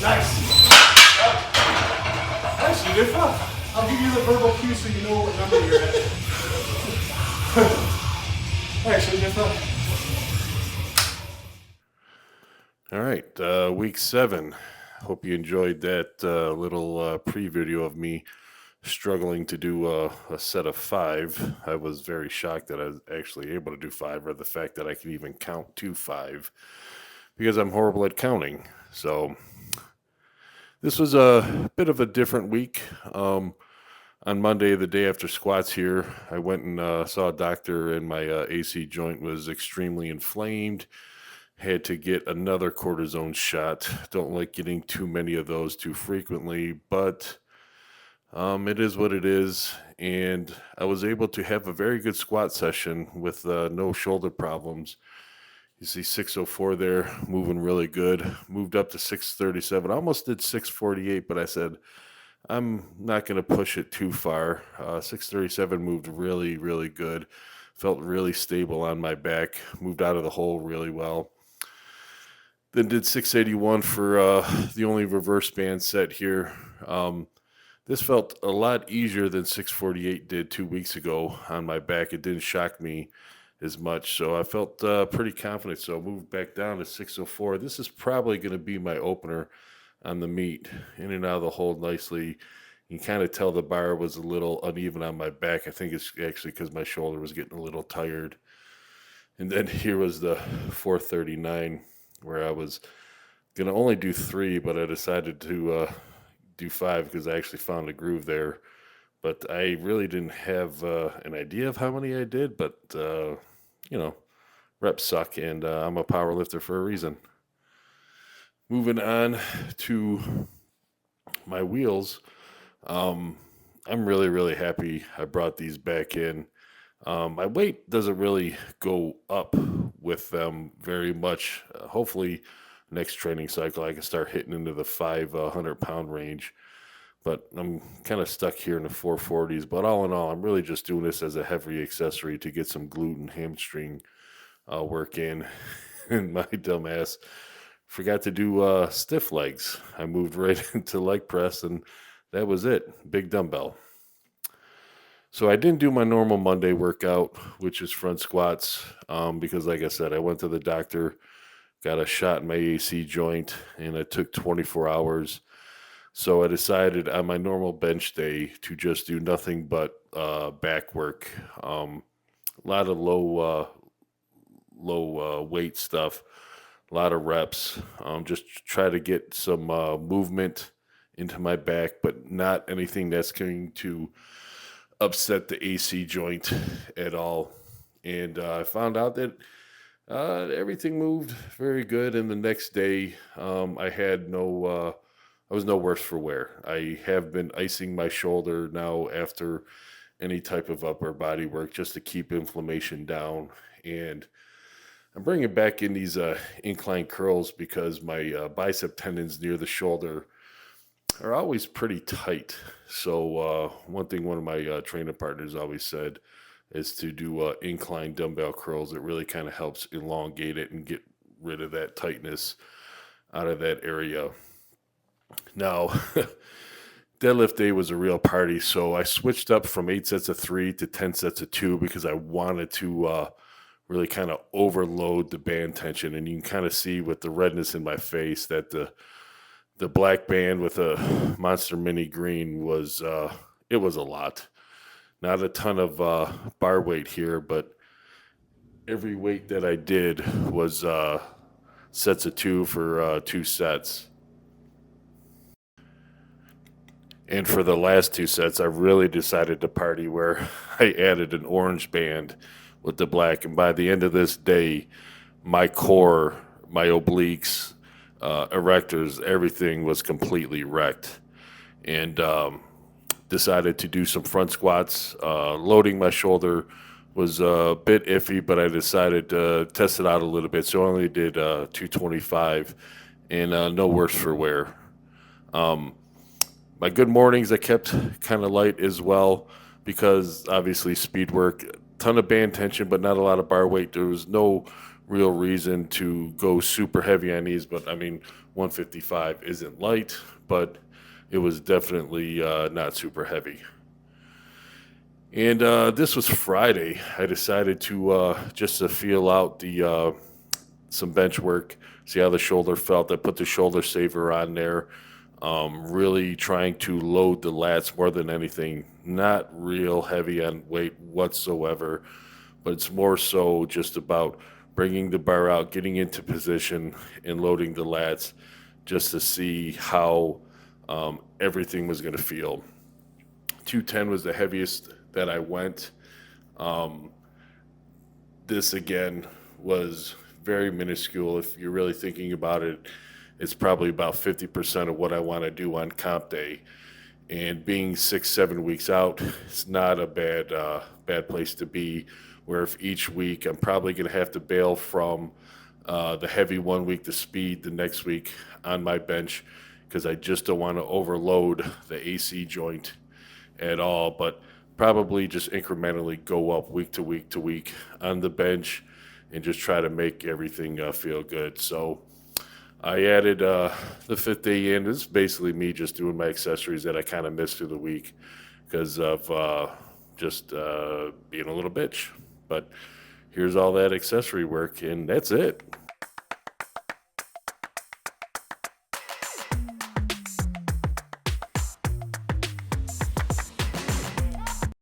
Nice. Nice, you did fun. I'll give you the verbal cue so you know what number you're at. Actually, did fun. All right, week 7. Hope you enjoyed that little pre-video of me struggling to do a set of 5. I was very shocked that I was actually able to do 5, or the fact that I could even count to 5, because I'm horrible at counting. So this was a bit of a different week. On Monday, the day after squats here, I went and saw a doctor, and my AC joint was extremely inflamed. Had to get another cortisone shot. Don't like getting too many of those too frequently, but it is what it is. And I was able to have a very good squat session with no shoulder problems. You see 604 there, moving really good. Moved up to 637. I almost did 648, but I said, I'm not going to push it too far. 637 moved really, really good. Felt really stable on my back. Moved out of the hole really well. Then did 681 for the only reverse band set here. This felt a lot easier than 648 did 2 weeks ago on my back. It didn't shock me as much, so I felt pretty confident. So I moved back down to 604. This is probably going to be my opener on the meet. In and out of the hole nicely. You can kind of tell the bar was a little uneven on my back. I think it's actually because my shoulder was getting a little tired. And then here was the 439, where I was going to only do 3, but I decided to do 5 because I actually found a groove there. But I really didn't have an idea of how many I did, but, reps suck, and I'm a power lifter for a reason. Moving on to my wheels, I'm really, really happy I brought these back in. My weight doesn't really go up with them very much. Hopefully, next training cycle, I can start hitting into the 500-pound range. But I'm kind of stuck here in the 440s. But all in all, I'm really just doing this as a heavy accessory to get some glute and hamstring work in. And my dumb ass forgot to do stiff legs. I moved right into leg press, and that was it. Big dumbbell. So I didn't do my normal Monday workout, which is front squats, because like I said, I went to the doctor, got a shot in my AC joint, and it took 24 hours. So I decided on my normal bench day to just do nothing but back work. A lot of low weight stuff, a lot of reps. Just try to get some movement into my back, but not anything that's going to upset the AC joint at all. And I found out that everything moved very good. And the next day, I was no worse for wear. I have been icing my shoulder now after any type of upper body work just to keep inflammation down. And I'm bringing back in these incline curls because my bicep tendons near the shoulder are always pretty tight. So one thing one of my training partners always said is to do incline dumbbell curls. It really kind of helps elongate it and get rid of that tightness out of that area. Now, deadlift day was a real party, so I switched up from 8 sets of 3 to 10 sets of 2 because I wanted to really kind of overload the band tension. And you can kind of see with the redness in my face that the black band with a Monster Mini green was it was a lot. Not a ton of bar weight here, but every weight that I did was sets of 2 for 2 sets. And for the last 2 sets, I really decided to party where I added an orange band with the black. And by the end of this day, my core, my obliques, erectors, everything was completely wrecked. And decided to do some front squats. Loading my shoulder was a bit iffy, but I decided to test it out a little bit. So I only did 225 and no worse for wear. My good mornings I kept kind of light as well because obviously speed work, ton of band tension, but not a lot of bar weight. There was no real reason to go super heavy on these, but I mean, 155 isn't light, but it was definitely not super heavy. And this was Friday. I decided to just to feel out the some bench work, see how the shoulder felt. I put the shoulder saver on there, really trying to load the lats more than anything. Not real heavy on weight whatsoever, but it's more so just about bringing the bar out, getting into position, and loading the lats just to see how everything was going to feel. 210 was the heaviest that I went. Um, this again was very minuscule. If you're really thinking about it, it's probably about 50% of what I want to do on comp day. And being 6, 7 weeks out, it's not a bad place to be. Where if each week I'm probably going to have to bail from the heavy 1 week, the speed the next week on my bench, because I just don't want to overload the AC joint at all. But probably just incrementally go up week to week to week on the bench and just try to make everything feel good. So I added the fifth day in. This is basically me just doing my accessories that I kind of missed through the week because of just being a little bitch. But here's all that accessory work, and that's it.